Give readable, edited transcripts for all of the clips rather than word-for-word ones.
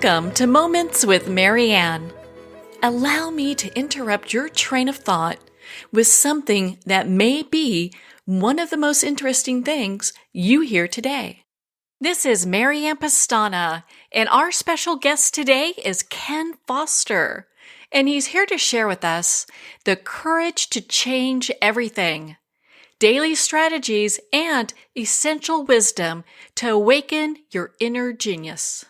Welcome to Moments with Marianne. Allow me to interrupt your train of thought with something that may be one of the most interesting things you hear today. This is Marianne Pastana, and our special guest today is Ken Foster, and he's here to share with us the courage to change everything, daily strategies, and essential wisdom to awaken your inner genius.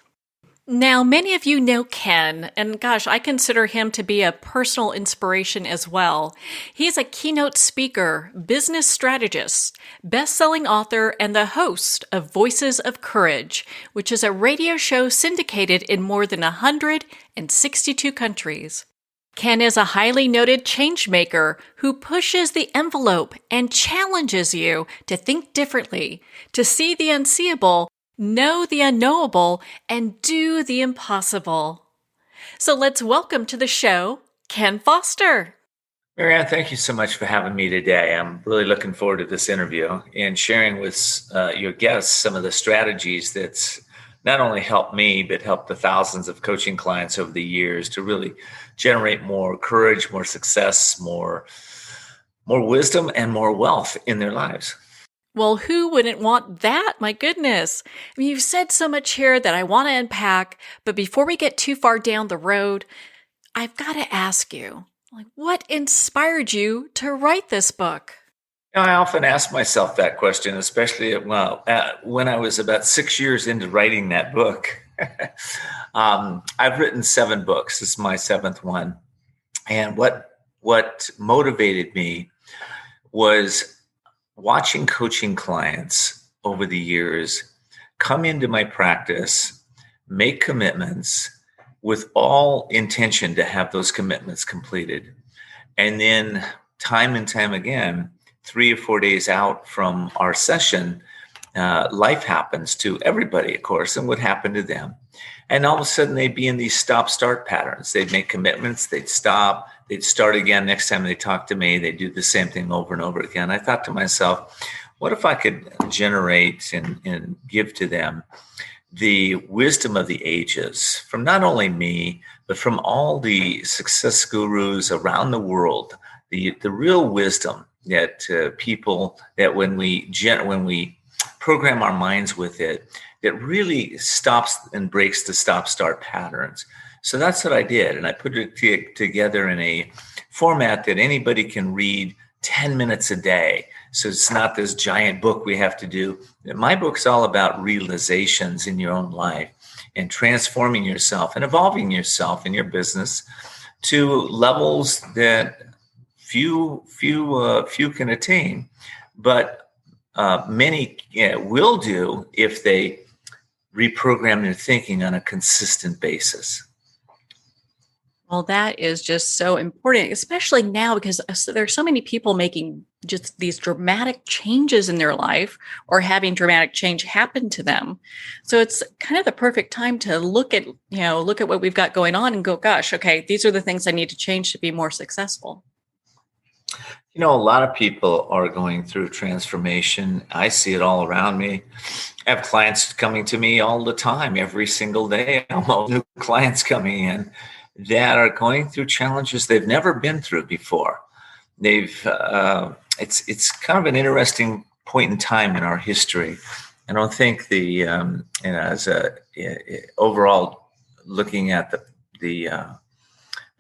Now, many of you know Ken, and gosh, I consider him to be a personal inspiration as well. He's a keynote speaker, business strategist, best-selling author, and the host of Voices of Courage, which is a radio show syndicated in more than 162 countries. Ken is a highly noted change maker who pushes the envelope and challenges you to think differently, to see the unseeable, know the unknowable, and do the impossible. So let's welcome to the show, Ken Foster. Marianne, thank you so much for having me today. I'm really looking forward to this interview and sharing with your guests some of the strategies that's not only helped me, but helped the thousands of coaching clients over the years to really generate more courage, more success, more wisdom, and more wealth in their lives. Well, who wouldn't want that? My goodness. I mean, you've said so much here that I want to unpack, but before we get too far down the road, I've got to ask you, what inspired you to write this book? I often ask myself that question, especially when I was about 6 years into writing that book. I've written 7 books. This is my 7th one. And what motivated me was watching coaching clients over the years come into my practice, make commitments with all intention to have those commitments completed. And then time and time again, 3 or 4 days out from our session, life happens to everybody, of course, and what happened to them. And all of a sudden they'd be in these stop-start patterns. They'd make commitments, they'd stop, they'd start again. Next time they talk to me, they'd do the same thing over and over again. I thought to myself, what if I could generate and give to them the wisdom of the ages from not only me, but from all the success gurus around the world, the real wisdom that people, that when we program our minds with it, that really stops and breaks the stop-start patterns. So that's what I did. And I put it together in a format that anybody can read 10 minutes a day. So it's not this giant book we have to do. My book's all about realizations in your own life and transforming yourself and evolving yourself in your business to levels that few can attain, but many will do if they reprogram their thinking on a consistent basis. Well, that is just so important, especially now because there's so many people making just these dramatic changes in their life or having dramatic change happen to them. So it's kind of the perfect time to look at what we've got going on and go, gosh, okay, these are the things I need to change to be more successful. A lot of people are going through transformation. I see it all around me. I have clients coming to me all the time, every single day, almost new clients coming in that are going through challenges they've never been through before. It's kind of an interesting point in time in our history. I don't think overall looking at the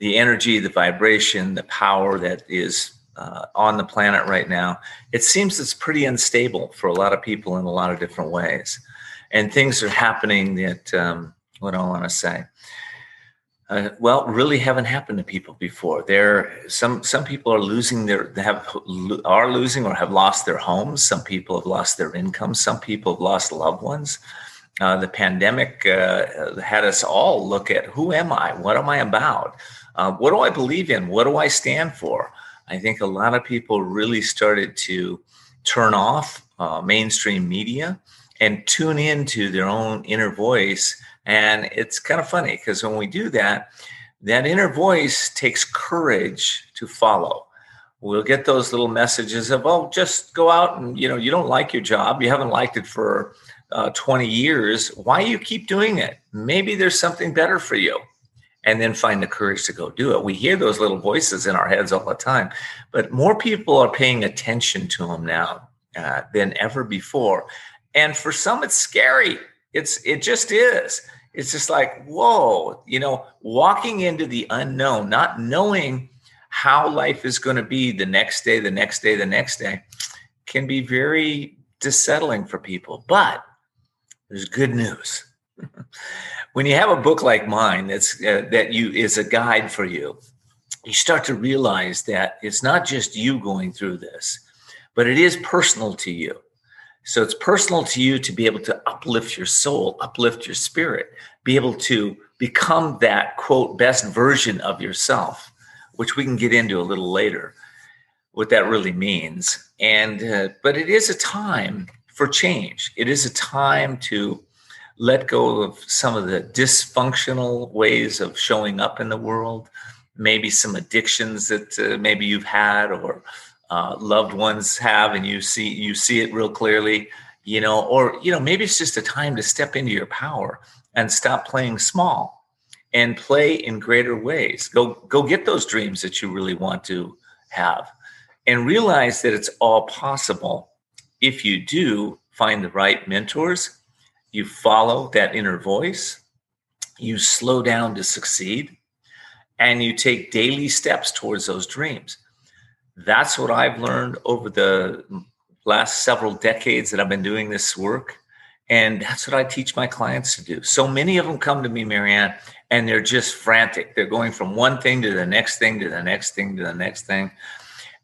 energy, the vibration, the power that is on the planet right now, it seems it's pretty unstable for a lot of people in a lot of different ways. And things are happening that, what do I want to say? Really haven't happened to people before. Some people are losing are losing or have lost their homes. Some people have lost their income. Some people have lost loved ones. The pandemic had us all look at, who am I? What am I about? What do I believe in? What do I stand for? I think a lot of people really started to turn off mainstream media and tune into their own inner voice. And it's kind of funny because when we do that, that inner voice takes courage to follow. We'll get those little messages of, just go out and, you don't like your job. You haven't liked it for 20 years, why you keep doing it? Maybe there's something better for you. And then find the courage to go do it. We hear those little voices in our heads all the time, but more people are paying attention to them now than ever before. And for some, it's scary. It just is. It's just like, whoa, walking into the unknown, not knowing how life is going to be the next day, the next day, the next day, can be very dissettling for people. But there's good news. When you have a book like mine that is a guide for you, you start to realize that it's not just you going through this, but it is personal to you. So it's personal to you to be able to uplift your soul, uplift your spirit, be able to become that, quote, best version of yourself, which we can get into a little later, what that really means. But it is a time for change. It is a time to let go of some of the dysfunctional ways of showing up in the world, maybe some addictions that maybe you've had or loved ones have, and you see it real clearly, or maybe it's just a time to step into your power and stop playing small and play in greater ways. Go get those dreams that you really want to have, and realize that it's all possible if you do find the right mentors. You follow that inner voice, you slow down to succeed, and you take daily steps towards those dreams. That's what I've learned over the last several decades that I've been doing this work. And that's what I teach my clients to do. So many of them come to me, Marianne, and they're just frantic. They're going from one thing to the next thing, to the next thing, to the next thing.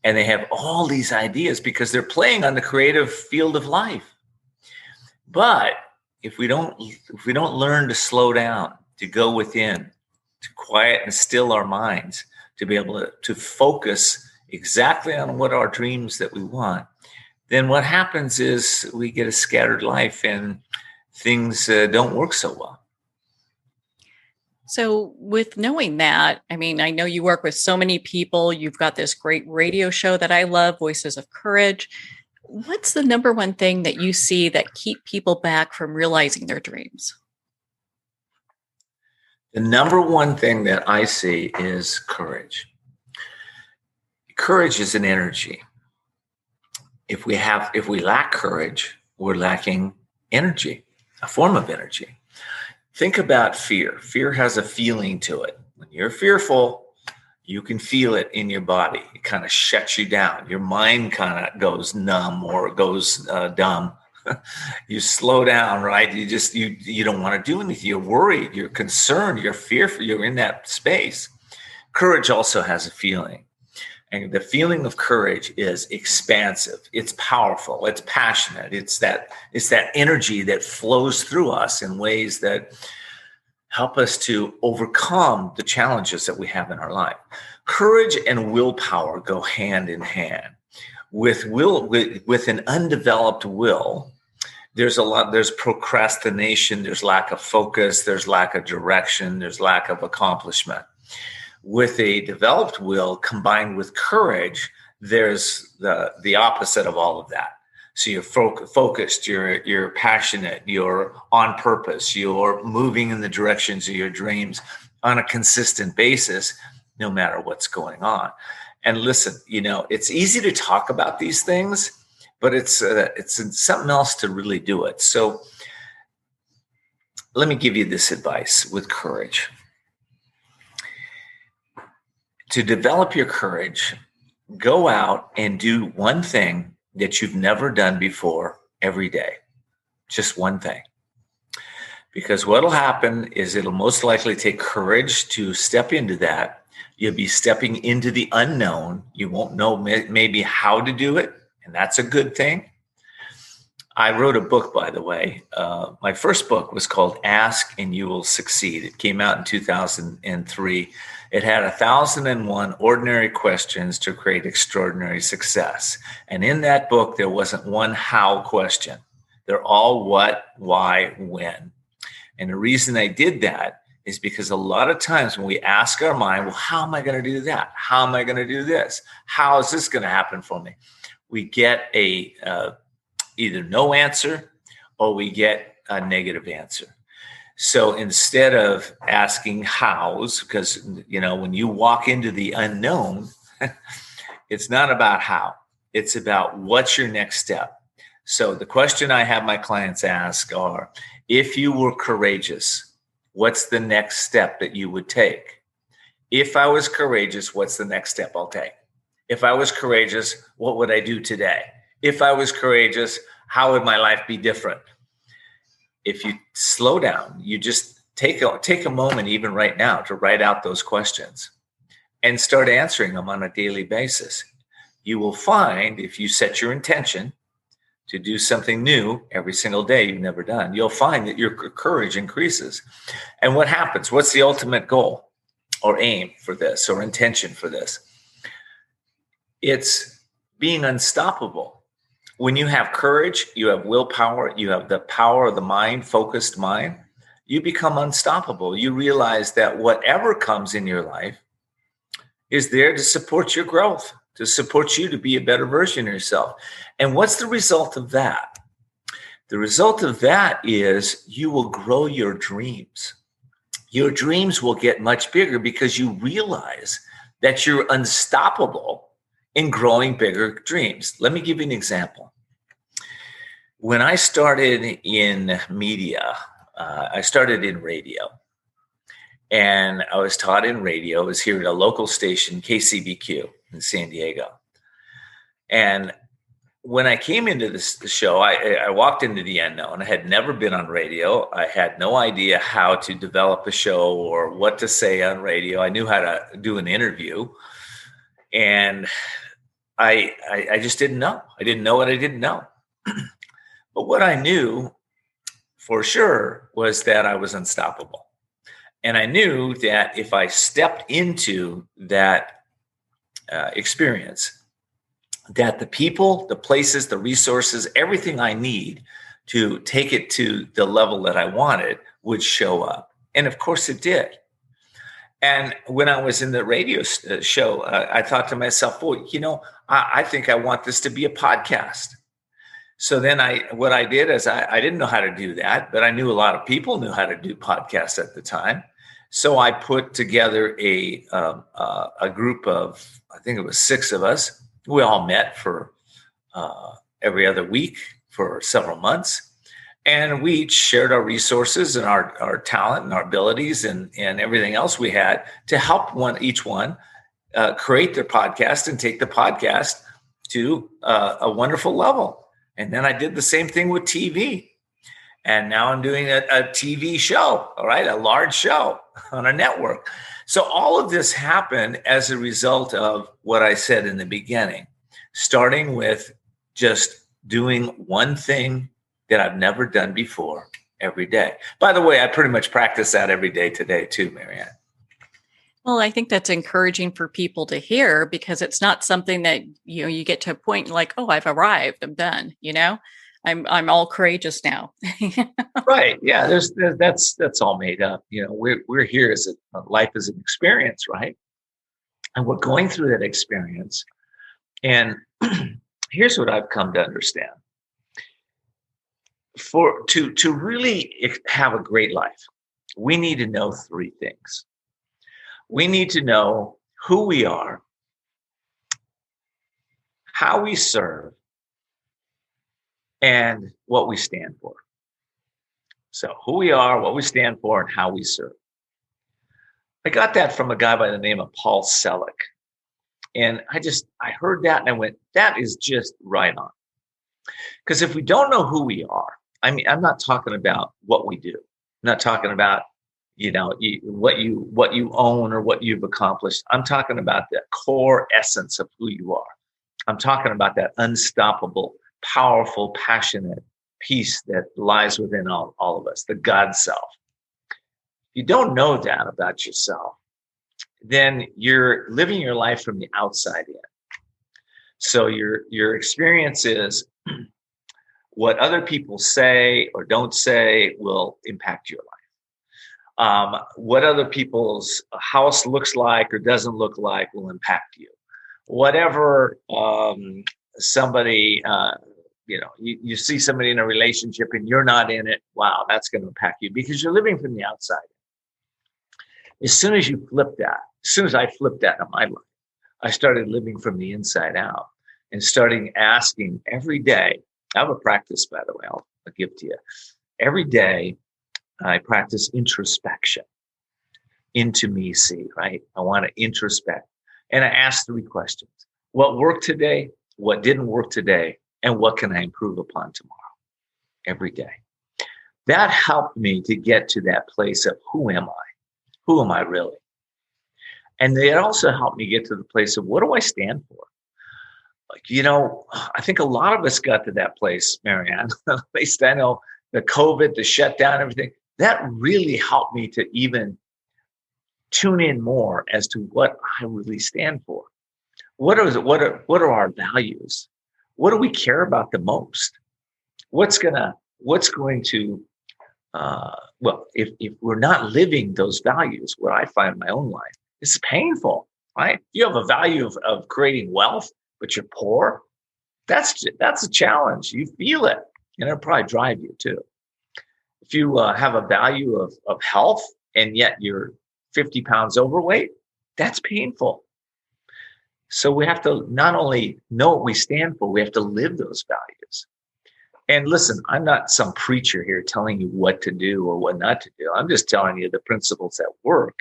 And they have all these ideas because they're playing on the creative field of life. But if we don't learn to slow down, to go within, to quiet and still our minds, to be able to focus exactly on what our dreams that we want, then what happens is we get a scattered life and things don't work so well. So with knowing that, I know you work with so many people. You've got this great radio show that I love, Voices of Courage. What's the number one thing that you see that keep people back from realizing their dreams? The number one thing that I see is courage. Courage is an energy. If we lack courage, we're lacking energy, a form of energy. Think about fear. Fear has a feeling to it. When you're fearful, you can feel it in your body. It kind of shuts you down. Your mind kind of goes numb or goes dumb. You slow down, right? You don't want to do anything. You're worried. You're concerned. You're fearful. You're in that space. Courage also has a feeling. And the feeling of courage is expansive. It's powerful. It's passionate. It's that energy that flows through us in ways that help us to overcome the challenges that we have in our life. Courage and willpower go hand in hand. With an undeveloped will, there's procrastination, there's lack of focus, there's lack of direction, there's lack of accomplishment. With a developed will combined with courage, there's the opposite of all of that. So you're focused, you're passionate, you're on purpose, you're moving in the directions of your dreams on a consistent basis, no matter what's going on. And listen, it's easy to talk about these things, but it's something else to really do it. So let me give you this advice with courage. To develop your courage, go out and do one thing that you've never done before every day. Just one thing. Because what'll happen is it'll most likely take courage to step into that. You'll be stepping into the unknown. You won't know maybe how to do it, and that's a good thing. I wrote a book, by the way. My first book was called Ask and You Will Succeed. It came out in 2003. It had 1,001 ordinary questions to create extraordinary success. And in that book, there wasn't one how question. They're all what, why, when. And the reason I did that is because a lot of times when we ask our mind, well, how am I going to do that? How am I going to do this? How is this going to happen for me? We get a either no answer or we get a negative answer. So instead of asking hows, because, when you walk into the unknown, it's not about how, it's about what's your next step. So the question I have my clients ask are, if you were courageous, what's the next step that you would take? If I was courageous, what's the next step I'll take? If I was courageous, what would I do today? If I was courageous, how would my life be different? If you slow down, you just take a moment, even right now, to write out those questions and start answering them on a daily basis. You will find, if you set your intention to do something new every single day you've never done, you'll find that your courage increases. And what happens? What's the ultimate goal or aim for this, or intention for this? It's being unstoppable. When you have courage, you have willpower, you have the power of the mind, focused mind, you become unstoppable. You realize that whatever comes in your life is there to support your growth, to support you to be a better version of yourself. And what's the result of that? The result of that is you will grow your dreams. Your dreams will get much bigger because you realize that you're unstoppable in growing bigger dreams. Let me give you an example. When I started in media, I started in radio. And I was taught in radio. I was here at a local station, KCBQ in San Diego. And when I came into the show, I walked into the unknown. I had never been on radio. I had no idea how to develop a show or what to say on radio. I knew how to do an interview. And I just didn't know. I didn't know what I didn't know. But what I knew for sure was that I was unstoppable. And I knew that if I stepped into that experience, that the people, the places, the resources, everything I need to take it to the level that I wanted would show up. And of course it did. And when I was in the radio show, I thought to myself, well, I think I want this to be a podcast. So then what I did is I didn't know how to do that, but I knew a lot of people knew how to do podcasts at the time. So I put together a group of, I think it was 6 of us. We all met for every other week for several months. And we each shared our resources and our talent and our abilities and everything else we had to help each one create their podcast and take the podcast to a wonderful level. And then I did the same thing with TV. And now I'm doing a TV show, all right, a large show on a network. So all of this happened as a result of what I said in the beginning, starting with just doing one thing that I've never done before every day. By the way, I pretty much practice that every day today too, Marianne. Well, I think that's encouraging for people to hear, because it's not something that, you get to a point like, oh, I've arrived, I'm done, I'm all courageous now. Right. Yeah. That's all made up. We're here as life is an experience, right? And we're going through that experience. And here's what I've come to understand. To really have a great life, we need to know 3 things. We need to know who we are, how we serve, and what we stand for. So who we are, what we stand for, and how we serve. I got that from a guy by the name of Paul Selig. And I heard that and I went, that is just right on. Because if we don't know who we are, I'm not talking about what we do. I'm not talking about, what you own or what you've accomplished. I'm talking about the core essence of who you are. I'm talking about that unstoppable, powerful, passionate peace that lies within all of us, the God self. If you don't know that about yourself, then you're living your life from the outside in. So your experience is what other people say or don't say will impact your life. What other people's house looks like or doesn't look like will impact you. Whatever somebody you see somebody in a relationship and you're not in it. Wow, that's going to impact you because you're living from the outside. As soon as I flipped that in my life, I started living from the inside out and starting asking every day. I have a practice, by the way, I'll give to you. Every day I practice introspection into me, right? I want to introspect. And I ask 3 questions. What worked today? What didn't work today? And what can I improve upon tomorrow? Every day. That helped me to get to that place of who am I? Who am I really? And it also helped me get to the place of what do I stand for? I think a lot of us got to that place, Marianne. At least I know the COVID, the shutdown, everything. That really helped me to even tune in more as to what I really stand for. What are our values? What do we care about the most? What's going to if we're not living those values, what I find in my own life, it's painful, right? You have a value of creating wealth, but you're poor. That's a challenge. You feel it, and it'll probably drive you too. If you have a value of health, and yet you're 50 pounds overweight, that's painful. So we have to not only know what we stand for, we have to live those values. And listen, I'm not some preacher here telling you what to do or what not to do. I'm just telling you the principles that work,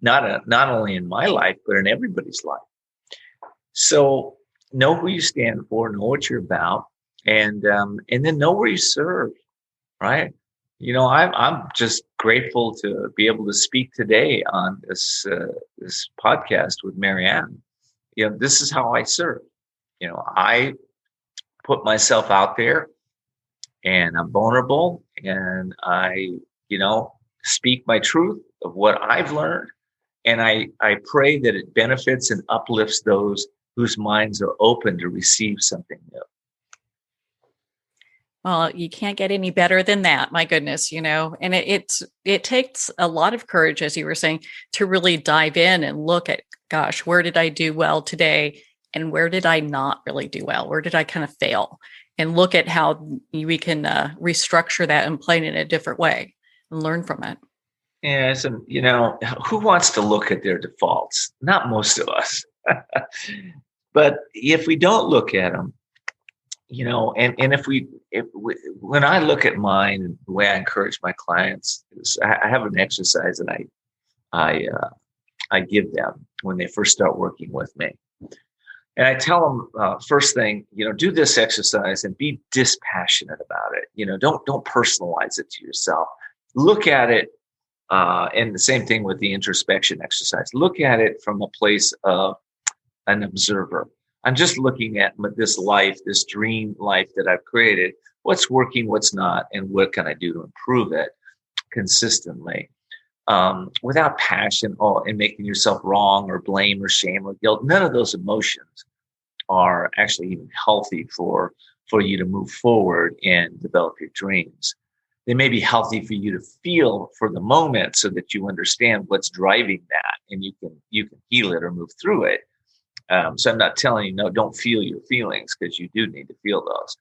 not only in my life, but in everybody's life. So know who you stand for, know what you're about, and then know where you serve, right? I'm just grateful to be able to speak today on this podcast with Marianne. This is how I serve. I put myself out there, and I'm vulnerable, and I, speak my truth of what I've learned, and I pray that it benefits and uplifts those whose minds are open to receive something new. Well, you can't get any better than that. My goodness, and it takes a lot of courage, as you were saying, to really dive in and look at, gosh, where did I do well today? And where did I not really do well? Where did I kind of fail? And look at how we can restructure that and play it in a different way and learn from it. Yes. And, who wants to look at their defaults? Not most of us. But if we don't look at them, and when I look at mine, and the way I encourage my clients is I have an exercise that I give them when they first start working with me. And I tell them, first thing, do this exercise and be dispassionate about it. Don't personalize it to yourself. Look at it, and the same thing with the introspection exercise. Look at it from a place of an observer. I'm just looking at this life, this dream life that I've created. What's working, what's not, and what can I do to improve it consistently? Without passion and making yourself wrong or blame or shame or guilt. None of those emotions are actually even healthy for you to move forward and develop your dreams. They may be healthy for you to feel for the moment so that you understand what's driving that and you can heal it or move through it. So I'm not telling you, no, don't feel your feelings, because you do need to feel those.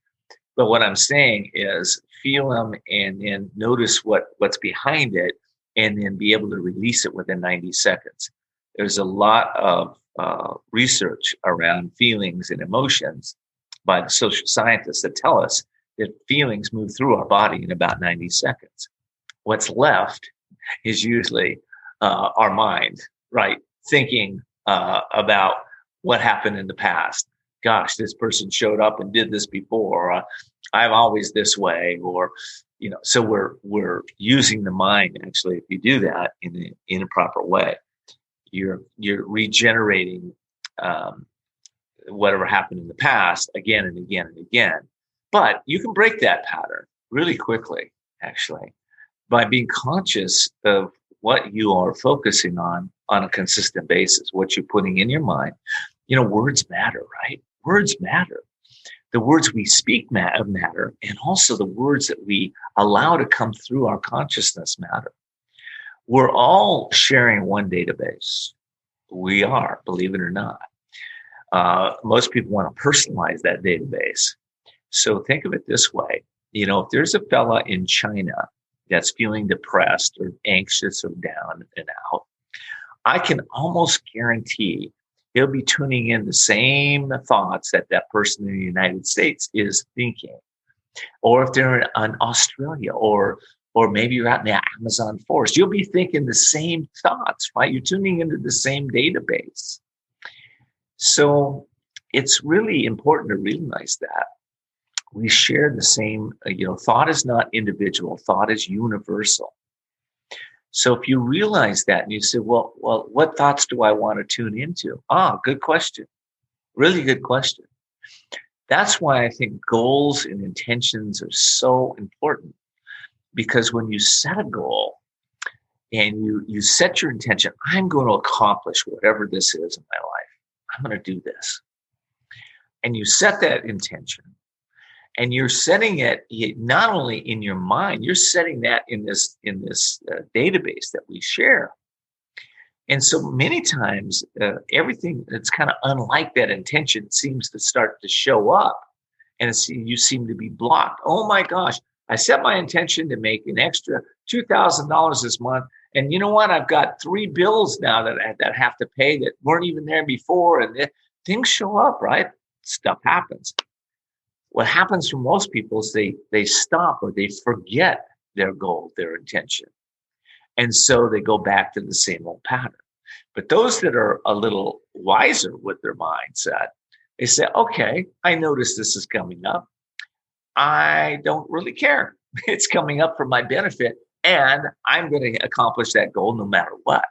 But what I'm saying is feel them and then notice what's behind it, and then be able to release it within 90 seconds. There's a lot of research around feelings and emotions by the social scientists that tell us that feelings move through our body in about 90 seconds. What's left is usually our mind, right? Thinking about what happened in the past. Gosh, this person showed up and did this before. I'm always this way, or so we're using the mind. Actually, if you do that in a proper way, you're regenerating whatever happened in the past again and again and again. But you can break that pattern really quickly, actually, by being conscious of what you are focusing on a consistent basis, what you're putting in your mind. Words matter, right? Words matter. The words we speak matter, and also the words that we allow to come through our consciousness matter. We're all sharing one database. We are, believe it or not. Most people want to personalize that database. So think of it this way. If there's a fella in China that's feeling depressed or anxious or down and out, I can almost guarantee he'll be tuning in the same thoughts that that person in the United States is thinking. Or if they're in Australia, or maybe you're out in the Amazon forest, you'll be thinking the same thoughts, right? You're tuning into the same database. So it's really important to realize that we share the same, thought is not individual, thought is universal. So if you realize that and you say, well, what thoughts do I want to tune into? Good question. Really good question. That's why I think goals and intentions are so important, because when you set a goal and you set your intention, I'm going to accomplish whatever this is in my life. I'm going to do this. And you set that intention, and you're setting it not only in your mind, you're setting that in this database that we share. And so many times, everything that's kind of unlike that intention seems to start to show up, and you seem to be blocked. Oh my gosh, I set my intention to make an extra $2,000 this month, and you know what? I've got 3 bills now that have to pay that weren't even there before, and things show up, right? Stuff happens. What happens for most people is they stop, or they forget their goal, their intention. And so they go back to the same old pattern. But those that are a little wiser with their mindset, they say, okay, I notice this is coming up. I don't really care. It's coming up for my benefit, and I'm going to accomplish that goal no matter what.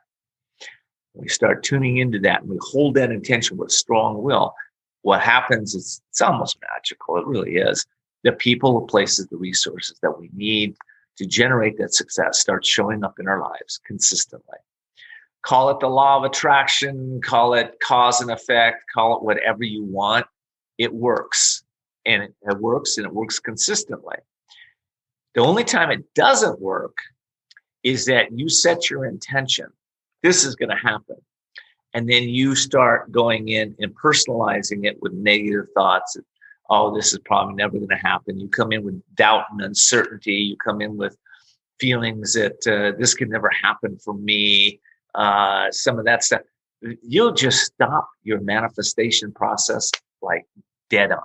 We start tuning into that, and we hold that intention with strong will. What happens is it's almost magical. It really is. The people, the places, the resources that we need to generate that success start showing up in our lives consistently. Call it the law of attraction, call it cause and effect, call it whatever you want. It works. And it works, and it works consistently. The only time it doesn't work is that you set your intention. This is going to happen. And then you start going in and personalizing it with negative thoughts. Oh, this is probably never going to happen. You come in with doubt and uncertainty. You come in with feelings that this could never happen for me. Some of that stuff. You'll just stop your manifestation process like dead on.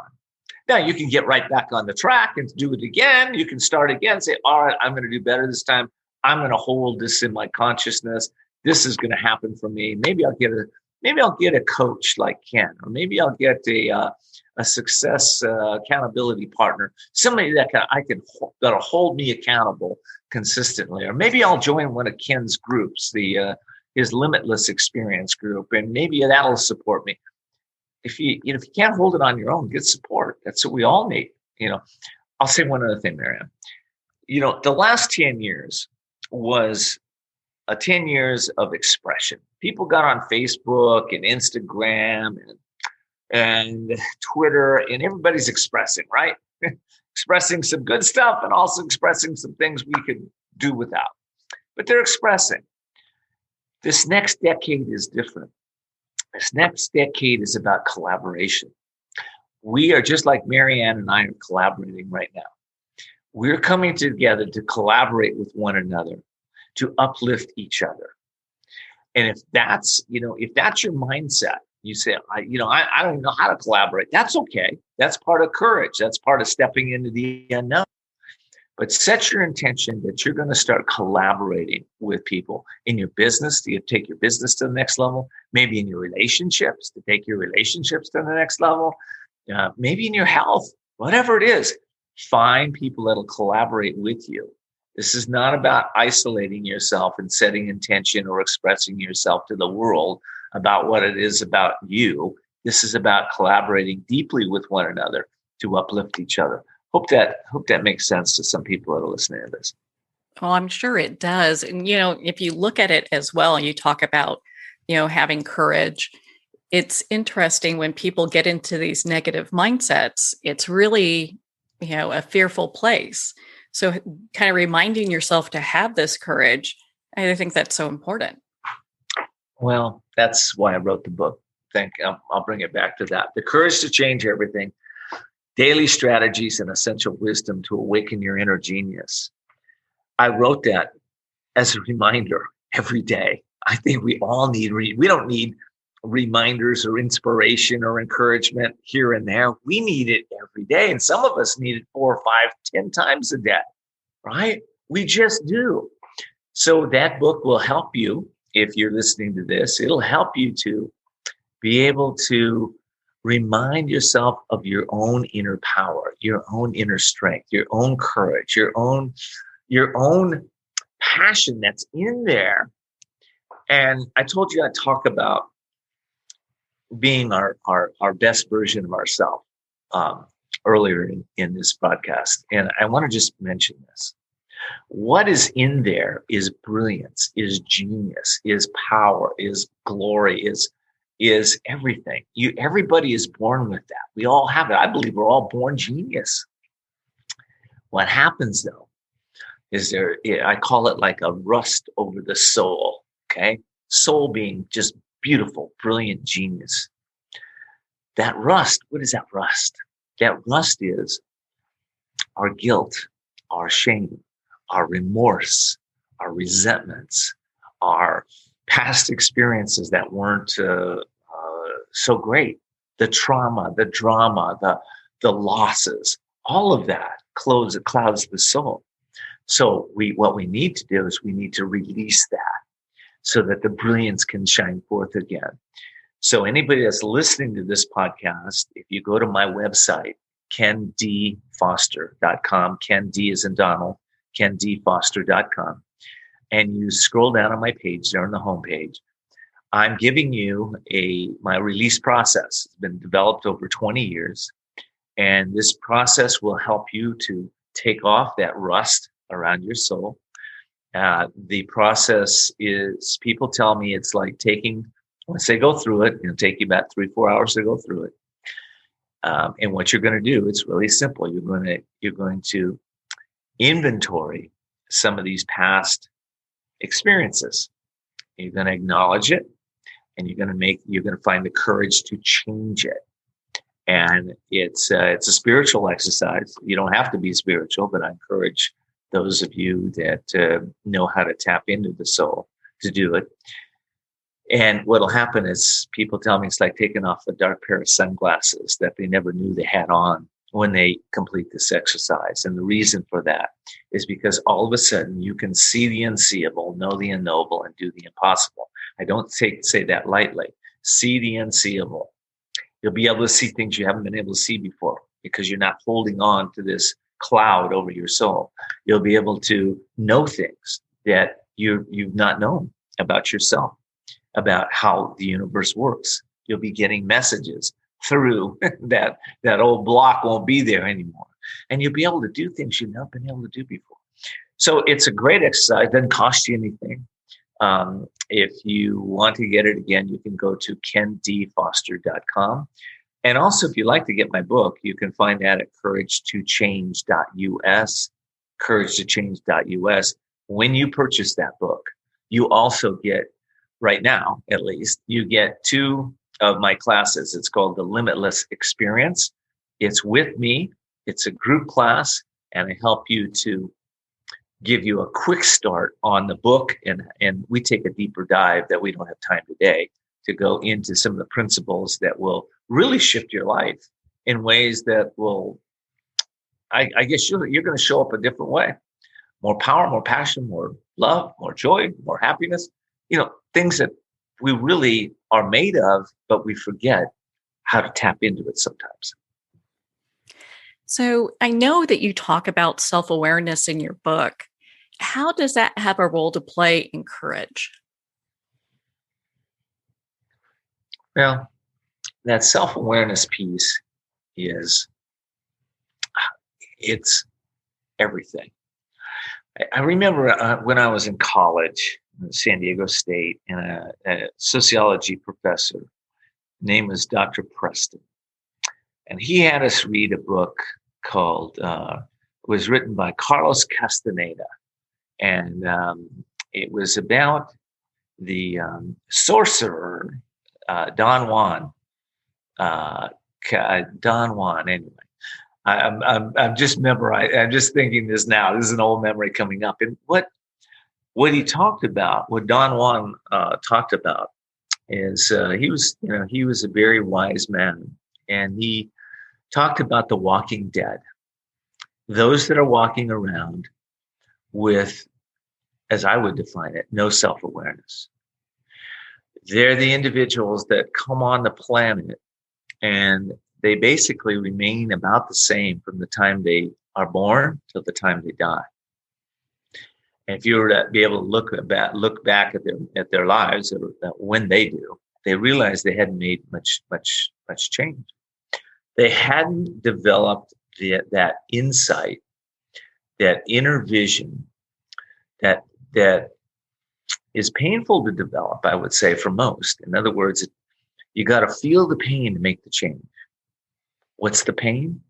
Now, you can get right back on the track and do it again. You can start again, say, all right, I'm going to do better this time. I'm going to hold this in my consciousness. This is going to happen for me. Maybe I'll get a coach like Ken, or maybe I'll get a success accountability partner, somebody that'll hold me accountable consistently. Or maybe I'll join one of Ken's groups, his Limitless Experience group, and maybe that'll support me. If you can't hold it on your own, get support. That's what we all need. I'll say one other thing, Marianne. The last 10 years was 10 years of expression. People got on Facebook and Instagram and Twitter, and everybody's expressing, right? Expressing some good stuff and also expressing some things we could do without. But they're expressing. This next decade is different. This next decade is about collaboration. We are, just like Marianne and I are collaborating right now. We're coming together to collaborate with one another, to uplift each other. And if that's your mindset, you say, I don't even know how to collaborate. That's okay. That's part of courage. That's part of stepping into the unknown. But set your intention that you're going to start collaborating with people in your business to take your business to the next level, maybe in your relationships to take your relationships to the next level, maybe in your health, whatever it is. Find people that'll collaborate with you. This is not about isolating yourself and setting intention or expressing yourself to the world about what it is about you. This is about collaborating deeply with one another to uplift each other. Hope that makes sense to some people that are listening to this. Well, I'm sure it does. And, if you look at it as well, you talk about, having courage. It's interesting when people get into these negative mindsets, it's really, a fearful place. So kind of reminding yourself to have this courage, I think that's so important. Well, that's why I wrote the book. I'll bring it back to that. The courage to change everything. Daily Strategies and Essential Wisdom to Awaken Your Inner Genius. I wrote that as a reminder every day. I think we all need, we don't need reminders or inspiration or encouragement here and there. We need it every day. And some of us need it 4, 5, 10 times a day, right? We just do. So that book will help you if you're listening to this. It'll help you to be able to remind yourself of your own inner power, your own inner strength, your own courage, your own passion that's in there. And I told you I'd talk about being our best version of ourselves earlier in this podcast. And I want to just mention this. What is in there is brilliance, is genius, is power, is glory, is everything. Everybody is born with that. We all have it. I believe we're all born genius. What happens though is I call it like a rust over the soul. Okay. Soul being just beautiful, brilliant genius. That rust, what is that rust? That rust is our guilt, our shame, our remorse, our resentments, our past experiences that weren't so great, the trauma, the drama, the losses, all of that clouds the soul. So what we need to do is we need to release that so that the brilliance can shine forth again. So anybody that's listening to this podcast, if you go to my website, kendfoster.com, Ken D as in Donald, kendfoster.com, and you scroll down on my page there on the homepage, I'm giving you my release process. It's been developed over 20 years. And this process will help you to take off that rust around your soul. The process is, people tell me it's like once they go through it, it'll take you about 3-4 hours to go through it. And what you're going to do, it's really simple. You're going to inventory some of these past experiences. You're going to acknowledge it, and you're going to find the courage to change it. And it's a spiritual exercise. You don't have to be spiritual, but I encourage those of you that know how to tap into the soul to do it. And what'll happen is people tell me it's like taking off a dark pair of sunglasses that they never knew they had on when they complete this exercise. And the reason for that is because all of a sudden you can see the unseeable, know the unknowable, and do the impossible. I don't say that lightly. See the unseeable. You'll be able to see things you haven't been able to see before because you're not holding on to this cloud over your soul. You'll be able to know things that you've not known about yourself, about how the universe works. You'll be getting messages through that old block won't be there anymore. And you'll be able to do things you've not been able to do before. So it's a great exercise. It doesn't cost you anything. If you want to get it again, you can go to kendfoster.com. And also, if you'd like to get my book, you can find that at couragetochange.us, couragetochange.us. When you purchase that book, you also get, right now at least, you get 2 of my classes. It's called the Limitless Experience. It's with me. It's a group class, and I help you to give you a quick start on the book. And we take a deeper dive that we don't have time today to go into some of the principles that will really shift your life in ways that will, I guess you're going to show up a different way. More power, more passion, more love, more joy, more happiness. Things that we really are made of, but we forget how to tap into it sometimes. So I know that you talk about self-awareness in your book. How does that have a role to play in courage? Well, that self-awareness piece it's everything. I remember when I was in college at San Diego State, and a sociology professor, name was Dr. Preston. And he had us read a book called, it was written by Carlos Castaneda. And it was about the sorcerer, Don Juan, anyway. I'm just memorizing. I'm just thinking this now. This is an old memory coming up. And what he talked about, what Don Juan talked about, is he was a very wise man, and he talked about the walking dead, those that are walking around with, as I would define it, no self-awareness. They're the individuals that come on the planet and they basically remain about the same from the time they are born till the time they die. And if you were to be able to look back at their lives, when they do, they realize they hadn't made much change. They hadn't developed that insight, that inner vision, that is painful to develop, I would say, for most. In other words, you got to feel the pain to make the change. What's the pain?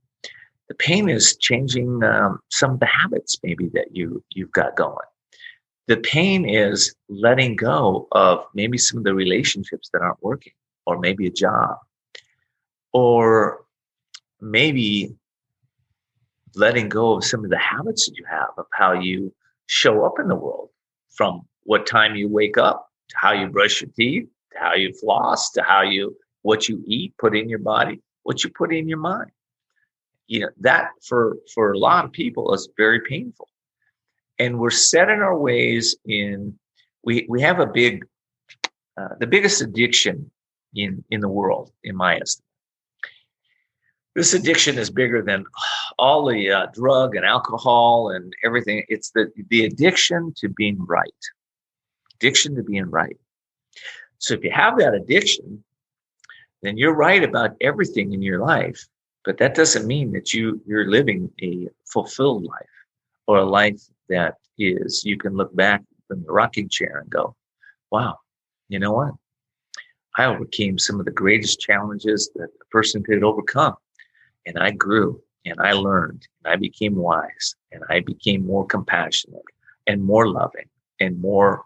The pain is changing some of the habits maybe that you've got going. The pain is letting go of maybe some of the relationships that aren't working, or maybe a job, or maybe letting go of some of the habits that you have of how you show up in the world, from what time you wake up, to how you brush your teeth, to how you floss, to what you eat, put in your body, what you put in your mind. That for a lot of people is very painful. And we're set in our ways we have the biggest addiction in the world, in my estimate. This addiction is bigger than all the drug and alcohol and everything. It's the addiction to being right. Addiction to being right. So if you have that addiction, then you're right about everything in your life. But that doesn't mean that you're living a fulfilled life, or a life that is, you can look back from the rocking chair and go, wow, you know what? I overcame some of the greatest challenges that a person could overcome. And I grew, and I learned, and I became wise, and I became more compassionate and more loving and more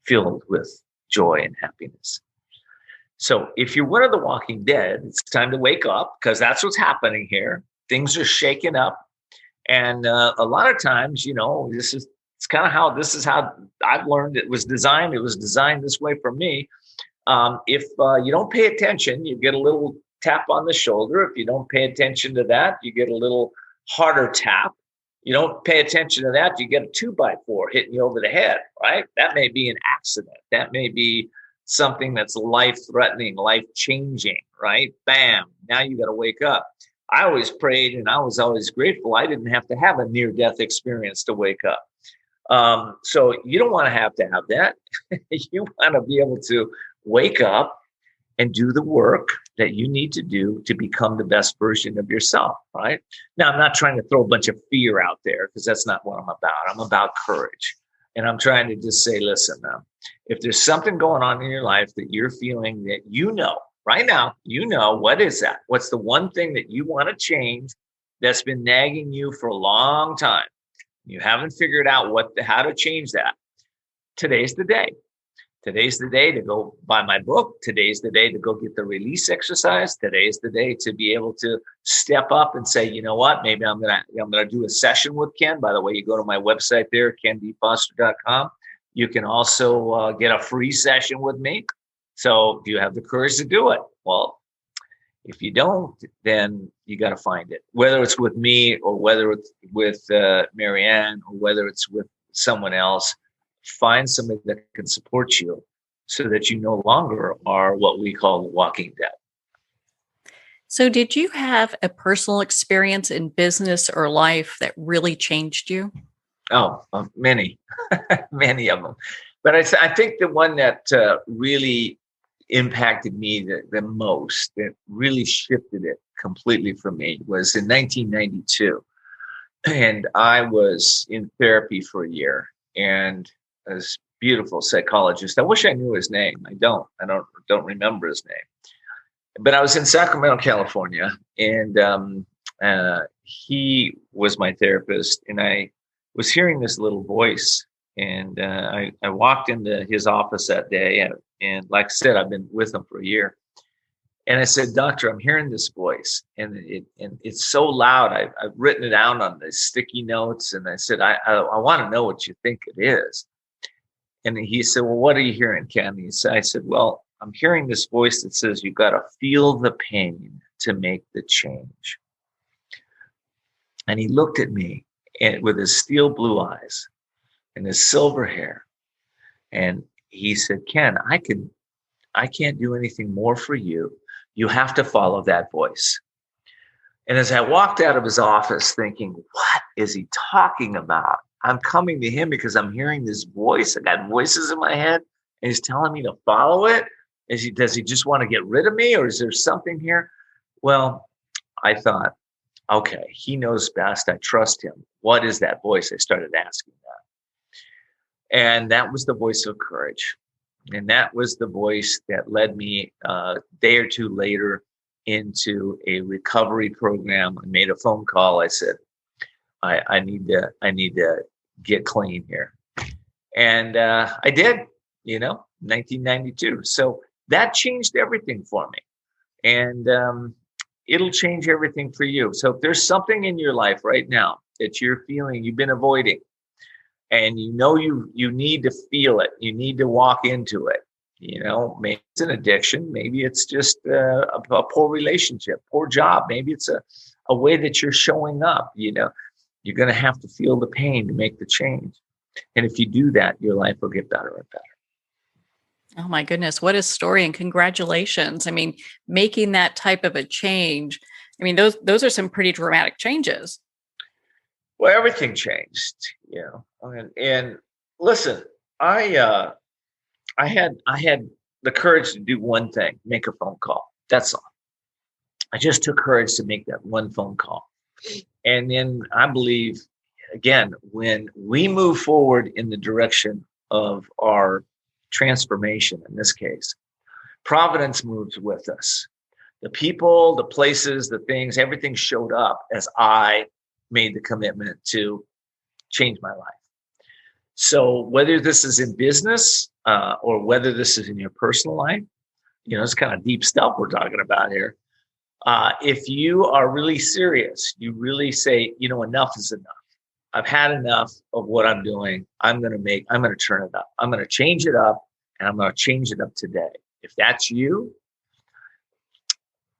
filled with joy and happiness. So if you're one of the walking dead, it's time to wake up, because that's what's happening here. Things are shaking up. And a lot of times, this is how I've learned it was designed. It was designed this way for me. If you don't pay attention, you get a little tap on the shoulder. If you don't pay attention to that, you get a little harder tap. You don't pay attention to that, you get a 2x4 hitting you over the head, right? That may be an accident. That may be something that's life-threatening, life-changing, right? Bam, now you got to wake up. I always prayed, and I was always grateful I didn't have to have a near-death experience to wake up. So you don't want to have that. You want to be able to wake up and do the work that you need to do to become the best version of yourself, right? Now, I'm not trying to throw a bunch of fear out there, because that's not what I'm about. I'm about courage. And I'm trying to just say, listen, now, if there's something going on in your life that you're feeling that right now, what is that? What's the one thing that you want to change that's been nagging you for a long time? You haven't figured out how to change that. Today's the day. Today's the day to go buy my book. Today's the day to go get the release exercise. Today's the day to be able to step up and say, you know what, maybe I'm gonna do a session with Ken. By the way, you go to my website there, kendfoster.com. You can also get a free session with me. So do you have the courage to do it? Well, if you don't, then you got to find it, whether it's with me, or whether it's with Marianne, or whether it's with someone else. Find somebody that can support you, so that you no longer are what we call the walking dead. So did you have a personal experience in business or life that really changed you? Oh, many, many of them. But I think the one that really impacted me the most, that really shifted it completely for me, was in 1992. And I was in therapy for a year, and this beautiful psychologist. I wish I knew his name. I don't remember his name. But I was in Sacramento, California, and he was my therapist, and I was hearing this little voice. And I walked into his office that day, and like I said, I've been with him for a year. And I said, "Doctor, I'm hearing this voice, and it's so loud. I've written it down on the sticky notes." And I said, "I want to know what you think it is." And he said, "Well, what are you hearing, Ken?" I said, "Well, I'm hearing this voice that says you've got to feel the pain to make the change." And he looked at me with his steel blue eyes and his silver hair, and he said, "Ken, I can't do anything more for you. You have to follow that voice." And as I walked out of his office thinking, what is he talking about? I'm coming to him because I'm hearing this voice. I got voices in my head and he's telling me to follow it. Does he just want to get rid of me, or is there something here? Well, I thought, okay, he knows best. I trust him. What is that voice? I started asking that. And that was the voice of courage. And that was the voice that led me a day or two later into a recovery program. I made a phone call. I said, I need to get clean here. And I did, 1992. So that changed everything for me. And it'll change everything for you. So if there's something in your life right now that you're feeling you've been avoiding, and you need to feel it, you need to walk into it, maybe it's an addiction, maybe it's just a poor relationship, poor job, maybe it's a way that you're showing up, you're going to have to feel the pain to make the change. And if you do that, your life will get better and better. Oh my goodness, what a story, and congratulations. I mean, making that type of a change, I mean, those are some pretty dramatic changes. Well, everything changed, and listen, I had the courage to do one thing, make a phone call. That's all. I just took courage to make that one phone call. And then I believe, again, when we move forward in the direction of our transformation, in this case, Providence moves with us. The people, the places, the things, everything showed up as I made the commitment to change my life. So whether this is in business or whether this is in your personal life, it's kind of deep stuff we're talking about here. If you are really serious, you really say, enough is enough. I've had enough of what I'm doing. I'm going to turn it up. I'm going to change it up, and I'm going to change it up today. If that's you,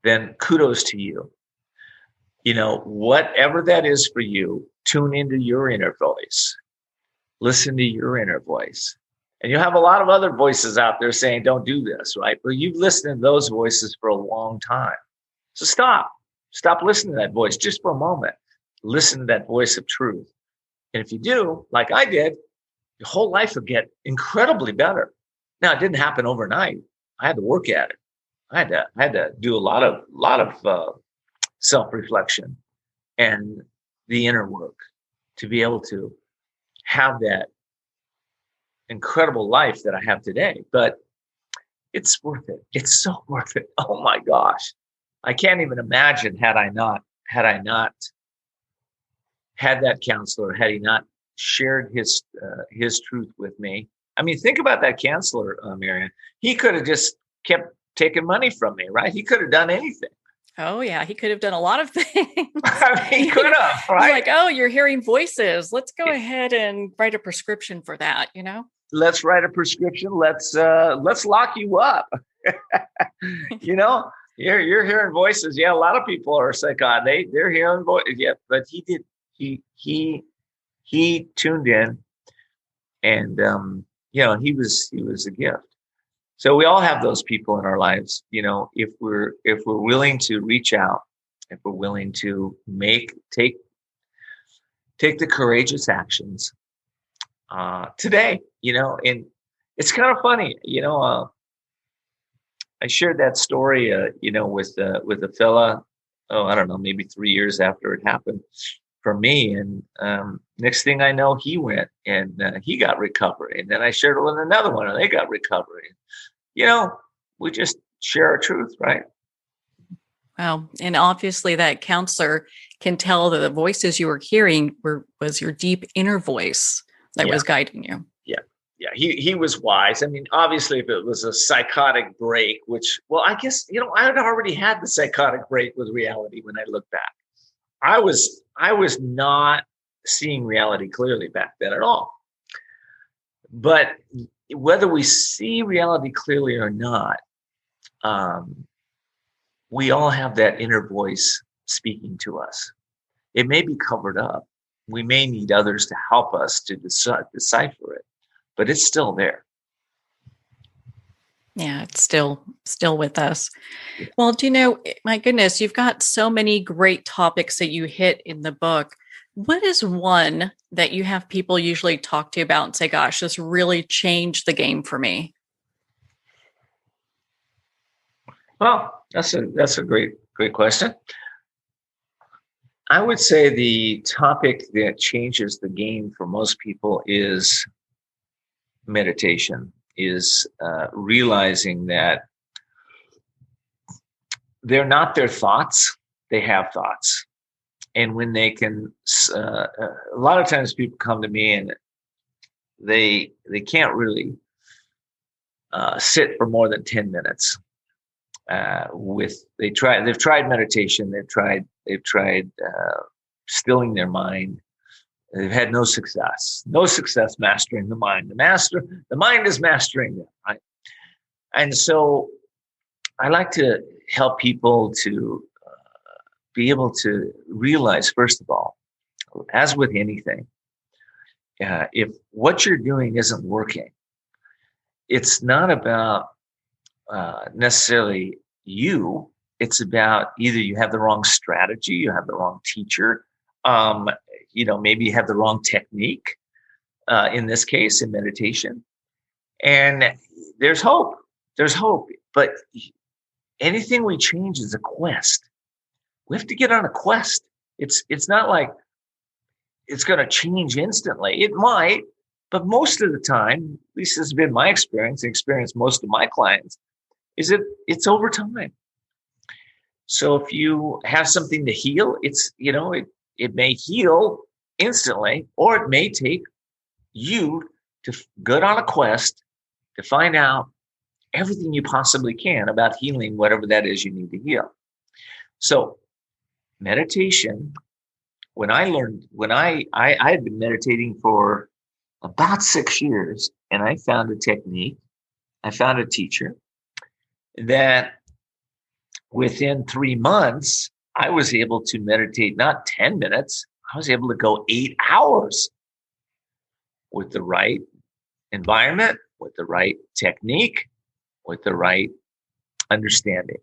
then kudos to you. Whatever that is for you, tune into your inner voice. Listen to your inner voice. And you have a lot of other voices out there saying, don't do this, right? But you've listened to those voices for a long time. So stop listening to that voice just for a moment. Listen to that voice of truth. And if you do, like I did, your whole life will get incredibly better. Now, it didn't happen overnight. I had to work at it. I had to do a lot of self-reflection and the inner work to be able to have that incredible life that I have today. But it's worth it. It's so worth it. Oh my gosh. I can't even imagine had I not had that counselor, had he not shared his truth with me. I mean, think about that counselor, Marianne. He could have just kept taking money from me, right? He could have done anything. Oh yeah, he could have done a lot of things. I mean, he could have, right? Like, oh, you're hearing voices. Let's go ahead and write a prescription for that. Let's write a prescription. Let's lock you up. You're hearing voices. Yeah, a lot of people are psychotic. They're hearing voices. Yeah, but he did. He tuned in, and he was a gift. So we all have those people in our lives. If we're willing to reach out, if we're willing to take the courageous actions today, and it's kind of funny, I shared that story, with a fella, I don't know, maybe 3 years after it happened for me. And next thing I know, he went and he got recovery. And then I shared it with another one and they got recovery. We just share our truth, right? Wow. And obviously that counselor can tell that the voices you were hearing was your deep inner voice that was guiding you. Yeah. Yeah, he was wise. I mean, obviously, if it was a psychotic break, which, well, I guess, I had already had the psychotic break with reality when I look back. I was not seeing reality clearly back then at all. But whether we see reality clearly or not, we all have that inner voice speaking to us. It may be covered up. We may need others to help us to decipher it, but it's still there. Yeah, it's still with us. Well, my goodness, you've got so many great topics that you hit in the book. What is one that you have people usually talk to you about and say, gosh, this really changed the game for me? Well, that's a great question. I would say the topic that changes the game for most people is meditation, is realizing that they're not their thoughts, they have thoughts. And when they can, a lot of times people come to me and they can't really sit for more than 10 minutes. They've tried meditation, they've tried stilling their mind. They've had no success mastering the mind. The mind is mastering them, right? And so I like to help people to be able to realize, first of all, as with anything, if what you're doing isn't working, it's not about necessarily you. It's about either you have the wrong strategy, you have the wrong teacher, maybe you have the wrong technique, in this case, in meditation. And there's hope. But anything we change is a quest. We have to get on a quest. It's not like it's going to change instantly. It might, but most of the time, at least this has been my experience, most of my clients, is it's over time. So if you have something to heal, it may heal instantly, or it may take you to go on a quest to find out everything you possibly can about healing whatever that is you need to heal. So meditation, when I had been meditating for about 6 years, and I found a technique, I found a teacher that within 3 months, I was able to meditate not 10 minutes, I was able to go 8 hours with the right environment, with the right technique, with the right understanding.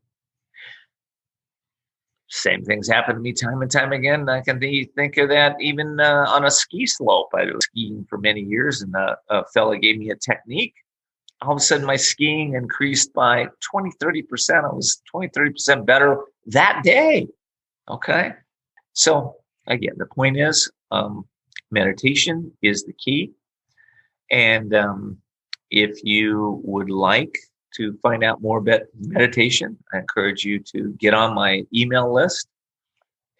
Same things happen to me time and time again. I can think of that even on a ski slope. I was skiing for many years, and a fella gave me a technique. All of a sudden, my skiing increased by 20, 30%. I was 20, 30% better that day. Okay. So again, the point is, meditation is the key. And if you would like to find out more about meditation, I encourage you to get on my email list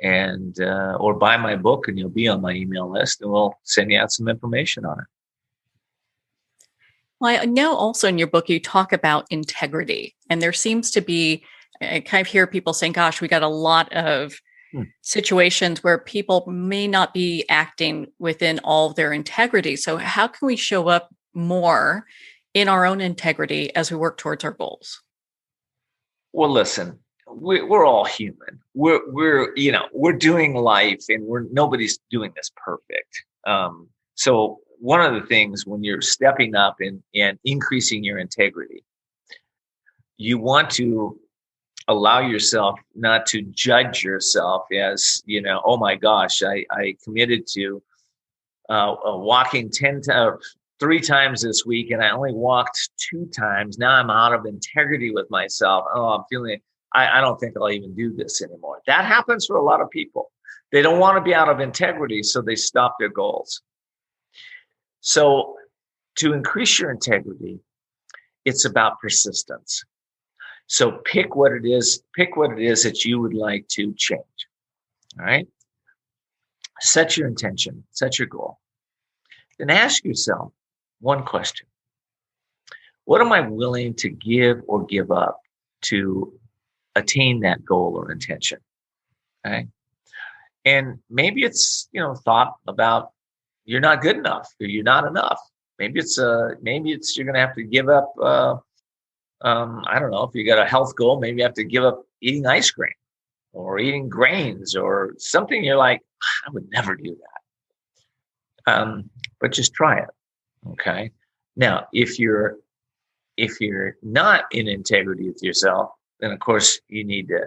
and or buy my book, and you'll be on my email list, and we'll send you out some information on it. Well, I know also in your book, you talk about integrity, and there seems to be, I kind of hear people saying, gosh, we got a lot of situations where people may not be acting within all of their integrity. So how can we show up more in our own integrity as we work towards our goals? Well, listen, we're all human. We're doing life, and nobody's doing this perfect. So one of the things when you're stepping up and increasing your integrity, you want to allow yourself not to judge yourself as, oh my gosh, I committed to walking 3 times this week, and I only walked 2 times. Now I'm out of integrity with myself. Oh, I'm feeling, I don't think I'll even do this anymore. That happens for a lot of people. They don't want to be out of integrity, so they stop their goals. So to increase your integrity, it's about persistence. So pick what it is that you would like to change. All right. Set your intention, set your goal. Then ask yourself, one question. What am I willing to give or give up to attain that goal or intention? Okay. And maybe it's, thought about you're not good enough or you're not enough. Maybe it's you're going to have to give up. I don't know, if you got a health goal, maybe you have to give up eating ice cream or eating grains or something. You're like, I would never do that. But just try it. Okay. Now, if you're not in integrity with yourself, then of course you need to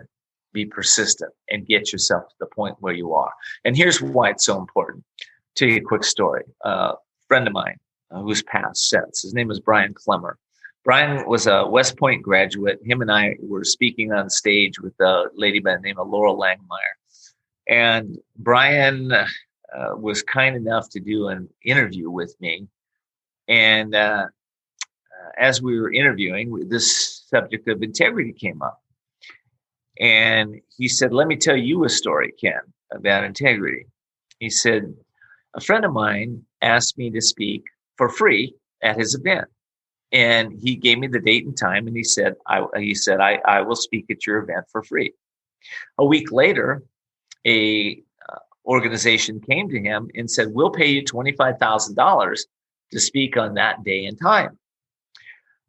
be persistent and get yourself to the point where you are. And here's why it's so important. Tell you a quick story. A friend of mine who's passed since, his name was Brian Clemmer. Brian was a West Point graduate. Him and I were speaking on stage with a lady by the name of Laura Langmeyer. And Brian was kind enough to do an interview with me. And as we were interviewing, this subject of integrity came up. And he said, let me tell you a story, Ken, about integrity. He said, a friend of mine asked me to speak for free at his event. And he gave me the date and time, and he said, I will speak at your event for free. A week later, a organization came to him and said, we'll pay you $25,000 to speak on that day and time.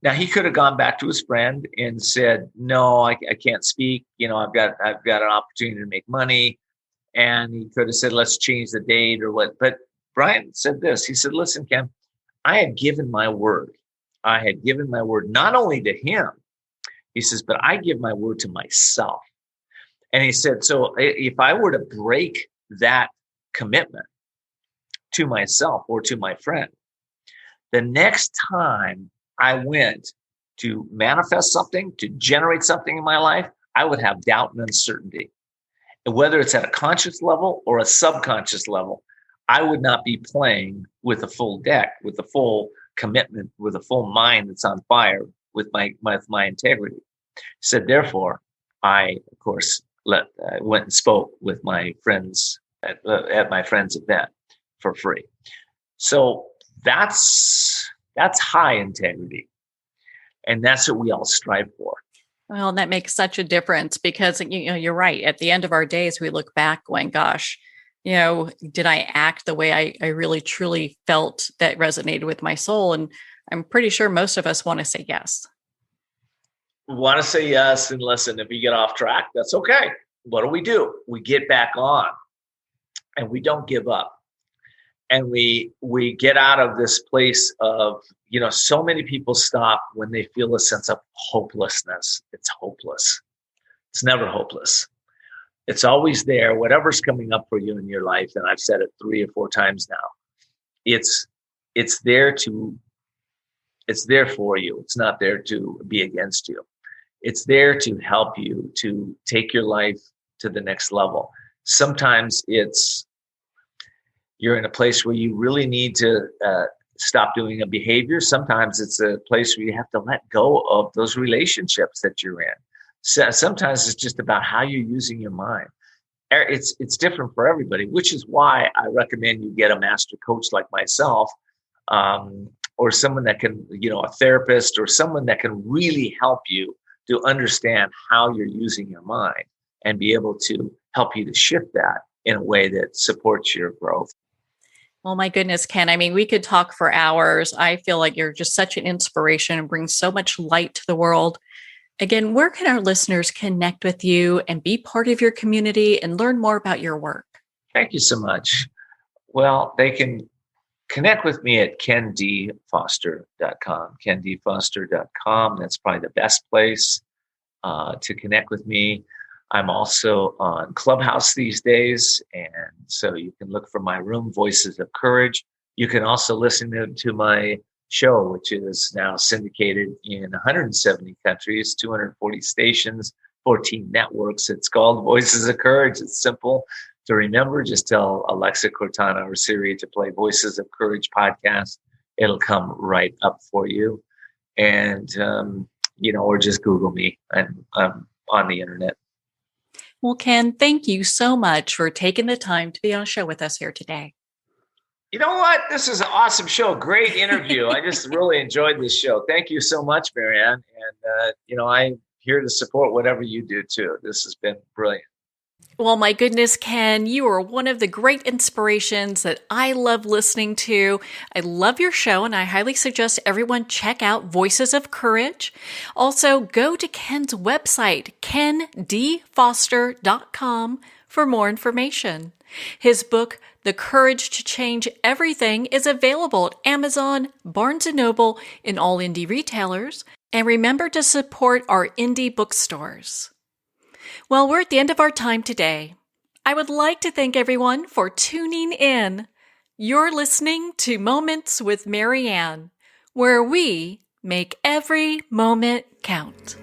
Now, he could have gone back to his friend and said, no, I can't speak. I've got an opportunity to make money. And he could have said, let's change the date or what. But Brian said this. He said, listen, Ken, I had given my word. I had given my word not only to him, he says, but I give my word to myself. And he said, so if I were to break that commitment to myself or to my friend, the next time I went to manifest something, to generate something in my life, I would have doubt and uncertainty. And whether it's at a conscious level or a subconscious level, I would not be playing with a full deck, with a full commitment, with a full mind that's on fire with my integrity. Said, therefore, I, of course, went and spoke with my friends at my friend's event for free. So that's high integrity. And that's what we all strive for. Well, that makes such a difference because, you're right. At the end of our days, we look back going, gosh, did I act the way I really truly felt that resonated with my soul? And I'm pretty sure most of us want to say yes. Want to say yes. And listen, if you get off track, that's okay. What do? We get back on and we don't give up. And we get out of this place of, so many people stop when they feel a sense of hopelessness. It's hopeless. It's never hopeless. It's always there. Whatever's coming up for you in your life, and I've said it 3 or 4 times now, it's there for you. It's not there to be against you. It's there to help you to take your life to the next level. Sometimes you're in a place where you really need to stop doing a behavior. Sometimes it's a place where you have to let go of those relationships that you're in. So sometimes it's just about how you're using your mind. It's different for everybody, which is why I recommend you get a master coach like myself, or someone that can, a therapist or someone that can really help you to understand how you're using your mind and be able to help you to shift that in a way that supports your growth. Well, my goodness, Ken, we could talk for hours. I feel like you're just such an inspiration and bring so much light to the world. Again, where can our listeners connect with you and be part of your community and learn more about your work? Thank you so much. Well, they can connect with me at kendfoster.com, kendfoster.com. That's probably the best place to connect with me. I'm also on Clubhouse these days, and so you can look for my room, Voices of Courage. You can also listen to my show, which is now syndicated in 170 countries, 240 stations, 14 networks. It's called Voices of Courage. It's simple to remember. Just tell Alexa, Cortana, or Siri to play Voices of Courage podcast. It'll come right up for you. And, or just Google me. I'm on the internet. Well, Ken, thank you so much for taking the time to be on a show with us here today. You know what? This is an awesome show. Great interview. I just really enjoyed this show. Thank you so much, Marianne. And, I'm here to support whatever you do too. This has been brilliant. Well, my goodness, Ken, you are one of the great inspirations that I love listening to. I love your show, and I highly suggest everyone check out Voices of Courage. Also, go to Ken's website, kendfoster.com, for more information. His book, The Courage to Change Everything, is available at Amazon, Barnes & Noble, and all indie retailers. And remember to support our indie bookstores. Well, we're at the end of our time today. I would like to thank everyone for tuning in. You're listening to Moments with Marianne, where we make every moment count.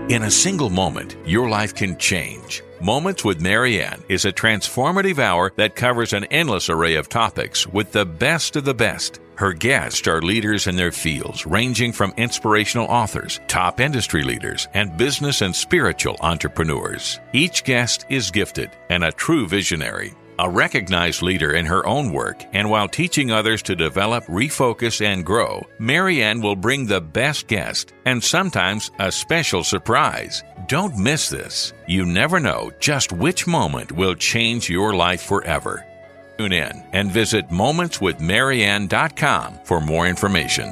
In a single moment, your life can change. Moments with Marianne is a transformative hour that covers an endless array of topics with the best of the best. Her guests are leaders in their fields, ranging from inspirational authors, top industry leaders, and business and spiritual entrepreneurs. Each guest is gifted and a true visionary, a recognized leader in her own work, and while teaching others to develop, refocus, and grow, Marianne will bring the best guest and sometimes a special surprise. Don't miss this. You never know just which moment will change your life forever. Tune in and visit momentswithmarianne.com for more information.